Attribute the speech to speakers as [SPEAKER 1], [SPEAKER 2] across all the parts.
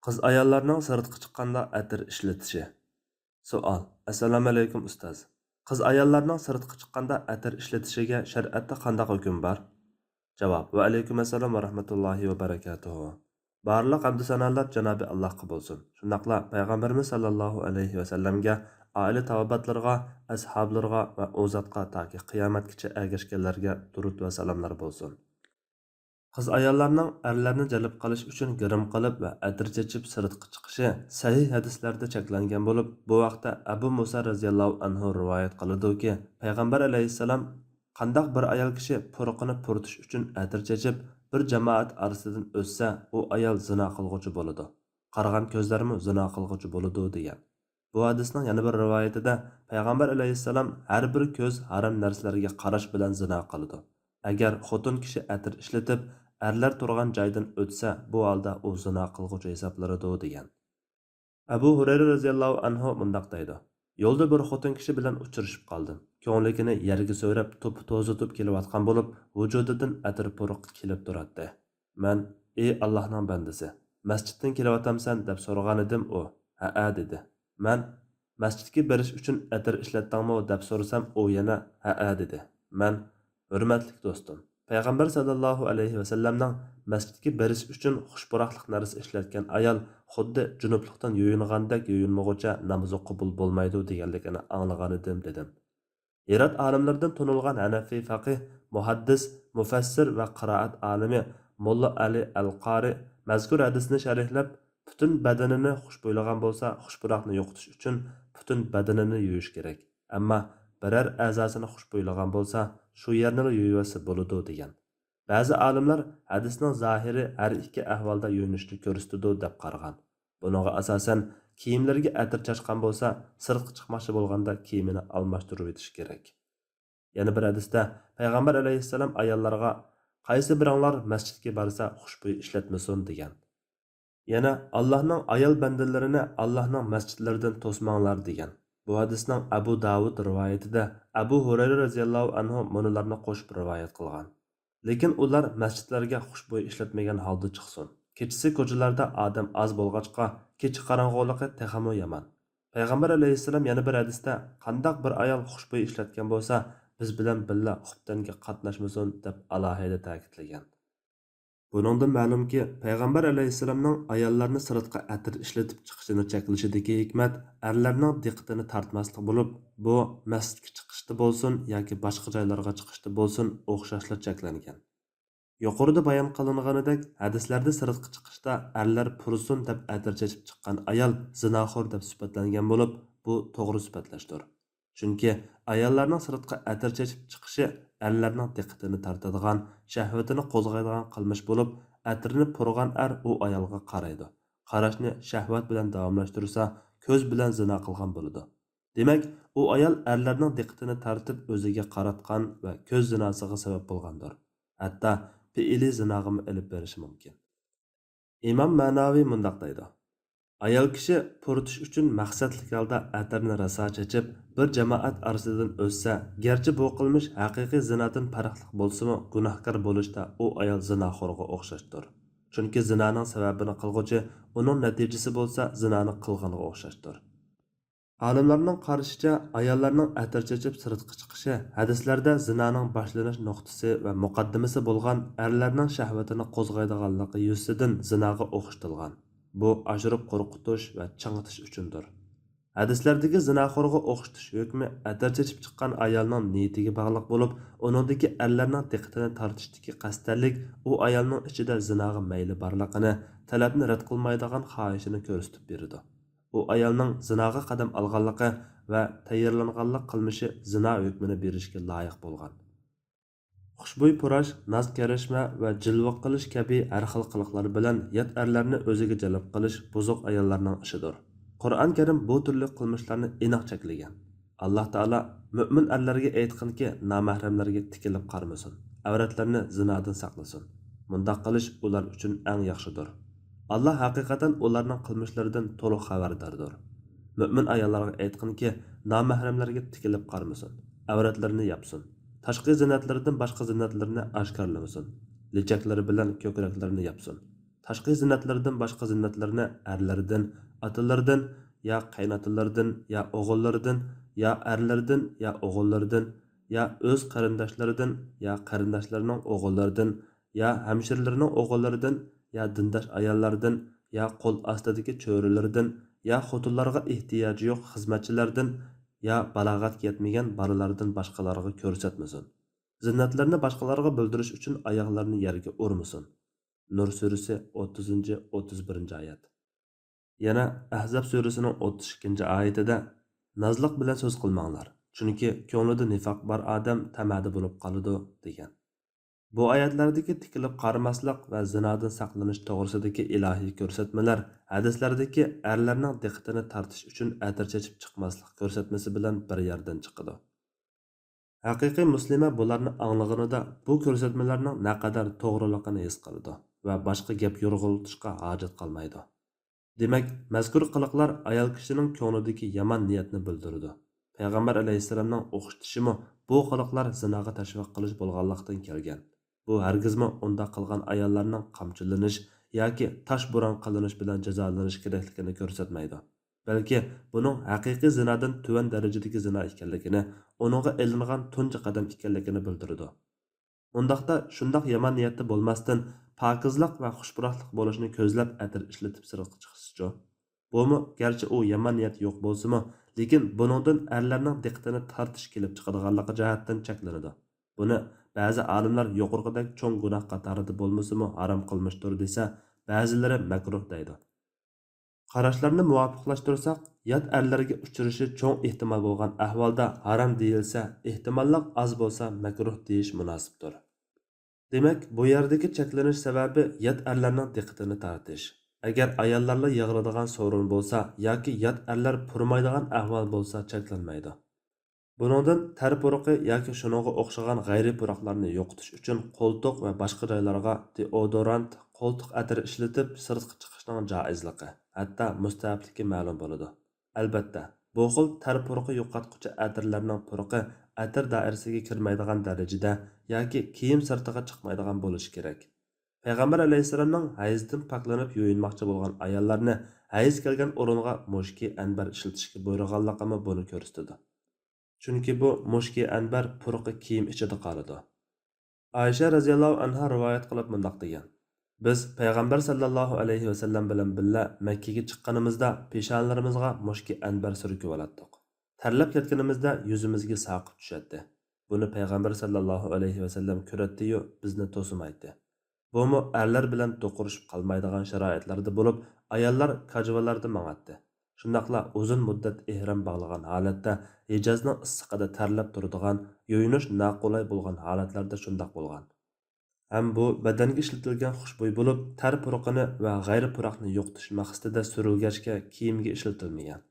[SPEAKER 1] Qiz ayollarning sirtqa chiqqanda atir ishlatishi. Savol. Assalomu alaykum ustoz. Qiz ayollarning sirtqa chiqqanda atir ishlatishiga shar'atda qanday hukm bor? Javob. Va alaykum assalom va rahmatullohi va barakatuh. Barliq hamd sanolar Janobi Allohga bo'lsin. Shundaqla payg'ambarimiz sallallohu alayhi va sallamga, oila tavobatlarga, ashablarga va o'zatga toki qiyomatgacha ergashganlarga durud va salomlar bo'lsin. Qiz ayollarning erlarni jalb qilish uchun girim qilib va atir chechib sirtqa chiqishi sahih hadislarda cheklangan bo'lib, bu vaqtda Abu Musa radhiyallohu anhu rivoyat qiladi-ki, payg'ambar alayhissalom qandoq bir ayol kishi purqini purtish uchun atir chechib bir jamoat orasidan o'tsa, u ayol zina qilguvchi bo'ladi. Qarg'an ko'zlarmi zina qilguvchi bo'ladi degan. Bu hadisning yana bir rivoyatida payg'ambar alayhissalom har bir ko'z harom narsalarga qarash bilan zina qiladi. Agar xotin kishi atir ishlatib erlar turgan joydan o'tsa, bu holda u zina qilguvchi hisoblanadi degan. Abu Hurayra radhiyallohu anhu mundaq deydi: Yo'lda bir xotin kishi bilan uchrashib qoldim. Ko'ngligini yerga so'rab, to'zitib kelayotgan bo'lib, vujudidan atir puruq kelib turadi. Men: "Ey Allohning bandasi, masjiddan kelayotamsan?" deb so'ragan edim u. "Ha, dedi." Men: "Masjidga berish uchun atir ishlatdingmi?" deb so'rasam, u yana ha dedi. Men: "Hurmatli do'stim, payg'ambar sallallohu alayhi vasallamning masjidga berish uchun xushpuroqlik narsa ishlatgan ayol xuddi junublikdan yuyingandek yuyinmog'icha namozi qabul bo'lmaydi deganligini anglagan edim dedim. Irat olimlaridan tanilgan Hanafiy faqih, muhaddis, mufassir va qiroat olimi Mulla Ali al-Qari mazkur hadisni sharhlab, butun badanini xushbo'ylagan bo'lsa, xushpuroqni yo'qotish uchun butun badanini yuyish kerak. Ammo biror a'zosini xushbo'ylagan bo'lsa, shu yerni yuyivasi bo'ladi degan. Ba'zi olimlar hadisning zohiri har ikki ahvolda yuyinishni ko'rsatadi deb qaragan. Buningga asosan kiyimlarga atir chachqan bo'lsa, sirtqa chiqmoqchi bo'lganda kiyimini almashtirib etish kerak. Yana bir hadisda payg'ambar alayhissalom ayollarga qaysi biringlar masjidga borsa xushbo'y ishlatmasin degan. Yana Allohning ayol bandalarini Allohning masjidlaridan to'smanglar degan. Bu hadisning Abu Davud rivoyatida Abu Hurayra radhiyallohu anhu munolarni qo'shib rivoyat qilgan. Lekin ular masjidlarga xushbo'y ishlatmagan holda chiqsin. Kechasi ko'chalarda odam oz bo'lg'achqa, kecha qorong'uligi texmo yomon. Payg'ambar alayhissalom yana bir hadisda qandoq bir ayol xushbo'y ishlatgan bo'lsa, biz bilan birga xuftonga qatnashmasin deb alohida ta'kidlagan. Buningdan ma'lumki, payg'ambar alayhissalomning ayollarni sirtqa atir ishlatib chiqishini cheklashidagi hikmat erlarning diqqatini tortmaslik bo'lib, bu masjidga chiqishda bo'lsin yoki boshqa joylarga chiqishda bo'lsin o'xshashlar cheklangan. Yuqorida bayon qilinganidek, hadislarda sirtqa chiqishda erlar pursun deb atir chechib chiqqan ayol zinoxo'r deb sifatlangan bo'lib, bu to'g'ri sifatlashdir. Chunki ayollarning sirtqa atir chechib chiqishi erlarning diqqatini tortadigan, shahvatini qo'zg'aydigan qilmish bo'lib, atirni purgan u ayolga qaraydi. Qarashni shahvat bilan davomlashtirsa, ko'z bilan zina qilgan bo'ladi. Demak, u ayol erlarning diqqatini tortib o'ziga qaratgan va ko'z zinosiga sabab bo'lgandir. Hatto fi'li zinoga olib berishi mumkin. Imom Ma'naviy mundaq deydi: Ayol kishi puritish uchun maqsadli holda atirni raso chechib, bir jamoat orasidan o'tsa, garchi bu qilmish haqiqiy zinodan farqli bo'lsa-mu, gunohkor bo'lishda u ayol zinoxo'rga o'xshashdir. Chunki zinoning sababini qilguvchi uning natijasi bo'lsa, zinoni qilganiga o'xshashdir. Olimlarning qarashicha, ayollarning atir chechib sirtqa chiqishi hadislarda zinoning boshlanish nuqtasi va muqaddimasi bo'lgan erlarning shahvatini qo'zg'aydiganligi yuzidan zinoga o'xshatilgan. Bu ashirib qo'rqitish va chang'itish uchundir. Hadislardagi zinoxo'rga o'xshatish hukmi atir chechib chiqqan ayolning niyatiga bog'liq bo'lib, uningdagi erlarning diqqatini tortishdagi qasdlik u ayolning ichida zinoga mayli borligini, talabni rad qilmaydigan xohishini ko'rsatib beradi. U ayolning zinoga qadam olganligi va tayyorlanganlik qilmishi zino hukmini berishga loyiq bo'lgan. Xushbo'y purash, naz karashma va jilva qilish kabi har xil qiliqlar bilan yot erlarni o'ziga jalb qilish buzuq ayollarning ishidir. Qur'on Karim bu turli qilmishlarni aniq cheklagan. Alloh taolo mu'min erlarga aytganki, nomahramlarga tikilib qarmasin, avratlarni zinodan saqlasin. Bunday qilish ular uchun eng yaxshidir. Allah haqiqatan ularning qilmishlaridan to'liq xabardordir. Mu'min ayollarga aytganki, nomahramlarga tikilib qarmasin, avratlarini yopsin. Tashqi zinatlardan boshqa zinatlarni oshkorlamasin. Lichaklari bilan ko'kraklarini yopsin. tashqi ziynatlardan boshqa ziynatlarni erlardan, otalardan, ya qaynotalardan, ya o'g'illardan, ya erlardan, ya o'g'illardan, ya o'z qarindoshlaridan, ya qarindoshlarining o'g'illaridan, ya hamshirlarining o'g'illaridan, ya dindosh ayollardan, ya qo'l ostidagi cho'rilardan, ya xotinlarga ehtiyoji yo'q xizmatchilardan, ya balog'atga yetmagan bolalardan boshqalarga ko'rsatmasin. Zinnatlarni boshqalarga bildirish uchun oyoqlarini yerga urmasin. Nur surasi 30-31 oyat. Yana Ahzab surasining 32 oyatida nazliq bilan so'z qilmanglar, chunki ko'nglida nifoq bor odam tamadi bo'lib qoladi degan. Bu oyatlardagi tikilib qaramaslik va zinodan saqlanish to'g'risidagi ilohiy ko'rsatmalar hadislardagi erlarning diqqatini tortish uchun atir chechib chiqmaslik ko'rsatmasi bilan bir yerdan chiqadi. Haqiqiy muslima bularni anglaganida bu ko'rsatmalarning naqadar to'g'riligini his qiladi va boshqa gap yo'rg'iltishga hojat qolmaydi. Demak, mazkur qiliqlar ayol kishining ko'nglidagi yomon niyatni bildiradi. Payg'ambar alayhissalomning o'qitishimi bu qiliqlar zinoga tashviq qilish bo'lganlikdan kelgan. Bu hargizmi unda qilgan ayollarning qamchilanish yoki toshbo'ron qilinish bilan jazolanish kerakligini ko'rsatmaydi. Balki buning haqiqiy zinodan tuvan darajadagi zino ekanligini, uningga ilingan tunji qadam ekanligini bildiradi. Undaqda shundoq yomon niyatda bo'lmasdan pokizlik va xushpuroqlik bo'lishini ko'zlab atir ishlatib sirtqa chiqishchi. Bumi garchi u yomon niyat yo'q bo'lsa-mu, lekin buningdan erlarning diqqatini tortish kelib chiqadiganligi jihatdan cheklanadi. Buni ba'zi olimlar yuqorqidagi cho'ng gunoh qatorida bo'lmasa-mu harom qilmishdir desa, ba'zilari makruh deydi. Qarashlarni muvofiqlashtirsak, yot erlarga uchrashi cho'ng ehtimol bo'lgan ahvolda harom deyilsa, ehtimollik oz bo'lsa makruh deyish munosibdir. Demak, bu yerdagi cheklanish sababi yot erlarning diqqatini tortish. Agar ayollarga yig'iladigan sorun bo'lsa yoki yot erlar purmaydigan ahvol bo'lsa cheklanmaydi. Buningdan tar puruqi yoki shuningga o'xshagan g'ayri puruqlarni yo'qotish uchun qo'ltiq va boshqa joylarga deodorant, qo'ltiq atiri ishlatib sirtqa chiqishning joizligi, hatto mustahabligi ma'lum bo'ladi. Albatta, bu xil tar puruqi yo'qotuvchi atirlarning puruqi atir doirasiga kirmaydigan darajada yoki kiyim sirtiga chiqmaydigan bo'lishi kerak. Payg'ambar alayhissalomning hayzdan poklanib yuyinmoqchi bo'lgan ayollarni hayz kelgan o'ringa mushki anbar ishlatishga buyurganligini buni ko'rsatadi. Chunki bu mushki anbar puruqi kiyim ichida qoladi. Aisha radhiyallohu anha rivoyat qilib mundaq degan: Biz payg'ambar sallallohu alayhi vasallam bilan birga Makka ga chiqqanimizda peshonlarimizga mushki anbar surkib olatdik. Tarlab ketganimizda yuzimizga saqib tushadi. Buni payg'ambar sallallohu alayhi vasallam ko'ratdi-yu, bizni to'simaydi. Bumi erlar bilan to'qurishib qolmaydigan sharoitlarda bo'lib, ayollar kajvalarda mang'atdi. Shundaqla uzun muddat ihrom bog'lagan holatda Hijozning issiqida tarlab turadigan, yuyinish noqulay bo'lgan holatlarda shundaq bo'lgan. Ham bu badanga ishlatilgan xushbo'y bo'lib, tar puruqini va g'ayri puruqni yo'qotish maqsadida surilgachga kiyimga ishlatilmagan.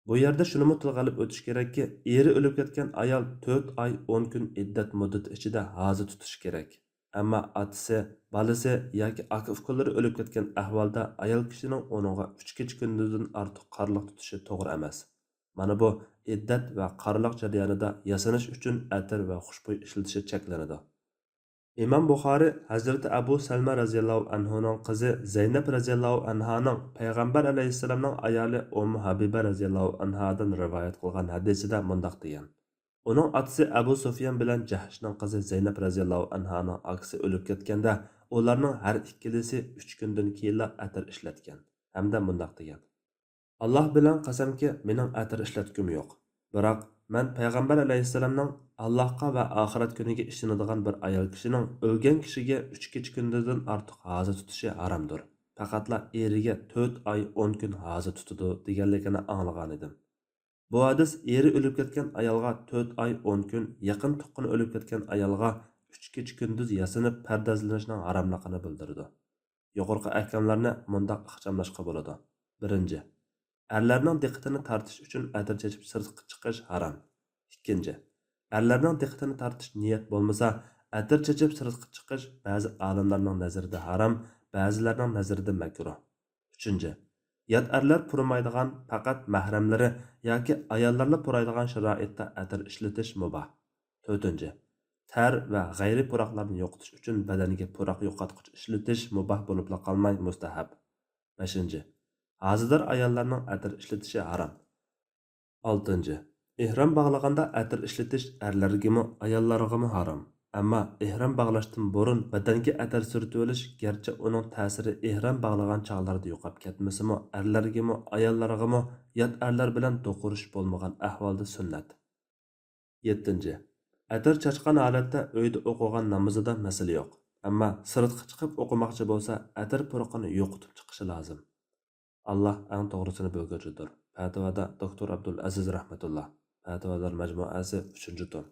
[SPEAKER 1] Bu yerda shuni tilg'alib o'tish kerakki, eri o'lib ketgan ayol 4 oy 10 kun iddat muddati ichida hazi tutish kerak. Ammo otasi, bolasi yoki aka-ukalari o'lib ketgan ahvolda ayol kishining uningga 3 kecha kunduzdan ortiq qarliq tutishi to'g'ri emas. Mana bu iddat va qarliq jarayonida yasanish uchun atir va xushbo'y ishlatishi cheklanadi. İmam Buxoriy Hazreti Abu Salma radhiyallohu anhuning qizi Zaynab radhiyallohu anhaning Payg'ambar alayhissalomning ayoli Habiba radhiyallohu anhadan rivoyat qilgan hadisida mundaq degan: Uning otasi Abu Sufyan bilan Jahshning qizi Zaynab radhiyallohu anhaning akasi o'lib ketganda, ularning har ikkilisi 3 kundan keyin atir ishlatgan. Hamda mundaq degan: Alloh bilan qasamki, mening atir ishlatgim yo'q. Biroq men payg'ambar alayhissalomning Allohga va oxirat kuniga ishonadigan bir ayol kishining o'lgan kishiga 3 kecha kunduzdan ortiq hazi tutishi haromdir. Faqatla eriga 4 oy 10 kun hazi tutadi deganligini anglagan edim. Bu hadis eri o'lib ketgan ayolga 4 oy 10 kun, yaqin tuqqani o'lib ketgan ayolga 3 kecha kunduz yasanib pardozlanishning haromligini bildirdi. Yuqorqi ahkamlarni mundaq ixchamlashga bo'ladi. 1. Erlarning diqqatini tortish uchun atir chechib sirtqa chiqish harom. 2. Erlarning diqqatini tortish niyat bo'lmasa, atir chechib sirtqa chiqish ba'zi olimlarning nazarida harom, ba'zilarning nazarida makruh. 3. Yot erlar purmaydigan faqat mahramlari yoki ayollarni puraydigan sharoitda atir ishlatish mubah. 4. Ter va g'ayri puraqlarni yo'qotish uchun badaniga puraq yo'qotgich ishlatish mubah bo'lib qolmay mustahab. 5. Hozidor ayollarning atir ishlatishi harom. 6. Ehrom bog'laganda atir ishlatish erlargami, ayollargami harom. Ammo ehrom bog'lashdan burun badanga atir surtib olish, garchi uning ta'siri ehrom bog'lagan chog'larda yo'qolib ketmasimi, erlargami, ayollargami, yot erlar bilan to'qurish bo'lmagan ahvolda sunnat. 7. Atir chachqan holatda uyda o'qigan namozida masala yo'q. Ammo sirtqa chiqib o'qimoqchi bo'lsa, atir purqini yo'qotib chiqishi lozim. Allah eng to'g'risini bilguvchidir. Fatvoda doktor Abdul Aziz rahmatulloh. Fatvolar majmuasi 3-tom.